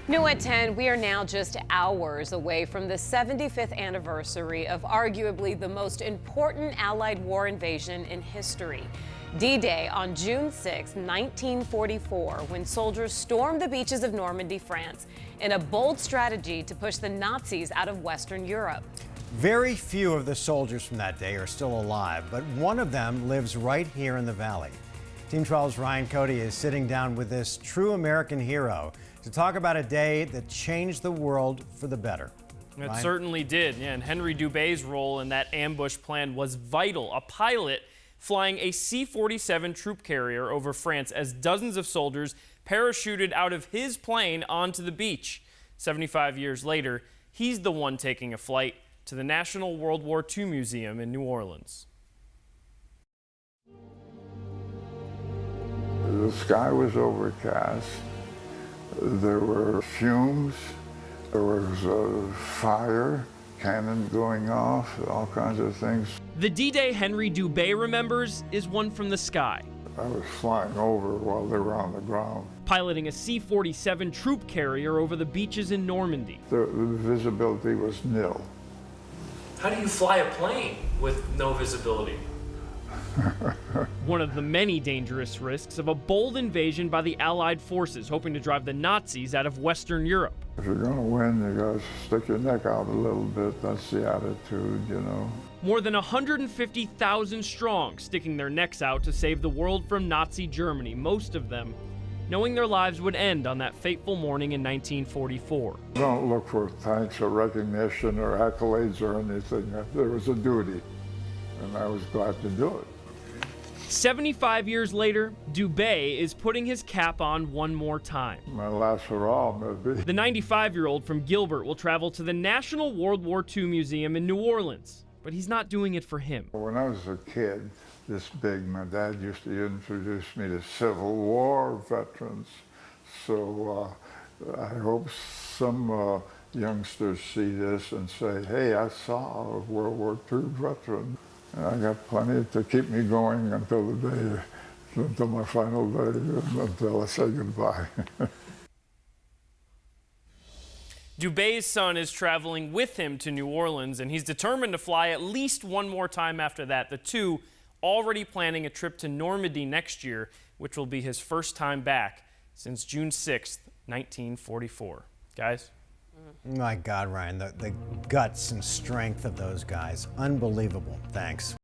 New at 10, we are now just hours away from the 75th anniversary of arguably the most important Allied war invasion in history. D-Day on June 6, 1944, when soldiers stormed the beaches of Normandy, France, in a bold strategy to push the Nazis out of Western Europe. Very few of the soldiers from that day are still alive, but one of them lives right here in the valley. Team 12's Ryan Cody is sitting down with this true American hero to talk about a day that changed the world for the better. It Ryan? certainly did. Yeah, and Henry Dubé's role in that ambush plan was vital. A pilot flying a C-47 troop carrier over France as dozens of soldiers parachuted out of his plane onto the beach. 75 years later, he's the one taking a flight to the National World War II Museum in New Orleans. The sky was overcast. There were fumes. There was a fire, cannon going off, all kinds of things. The D-Day Henry Dubé remembers is one from the sky. I was flying over while they were on the ground. Piloting a C-47 troop carrier over the beaches in Normandy. The visibility was nil. How do you fly a plane with no visibility? One of the many dangerous risks of a bold invasion by the Allied forces hoping to drive the Nazis out of Western Europe. If you're going to win, you got to stick your neck out a little bit. That's the attitude, you know. More than 150,000 strong sticking their necks out to save the world from Nazi Germany, most of them knowing their lives would end on that fateful morning in 1944. Don't look for thanks or recognition or accolades or anything. There was a duty, and I was glad to do it. 75 years later, Dubé is putting his cap on one more time. My last hurrah, maybe. The 95-year-old from Gilbert will travel to the National World War II Museum in New Orleans, but he's not doing it for him. When I was a kid, this big, my dad used to introduce me to Civil War veterans. So I hope some youngsters see this and say, hey, I saw a World War II veteran. And I got plenty to keep me going until the day, until my final day, until I say goodbye. Dubé's son is traveling with him to New Orleans, and he's determined to fly at least one more time after that. The two already planning a trip to Normandy next year, which will be his first time back since June 6th, 1944. Guys? My God, Ryan, the guts and strength of those guys, unbelievable. Thanks.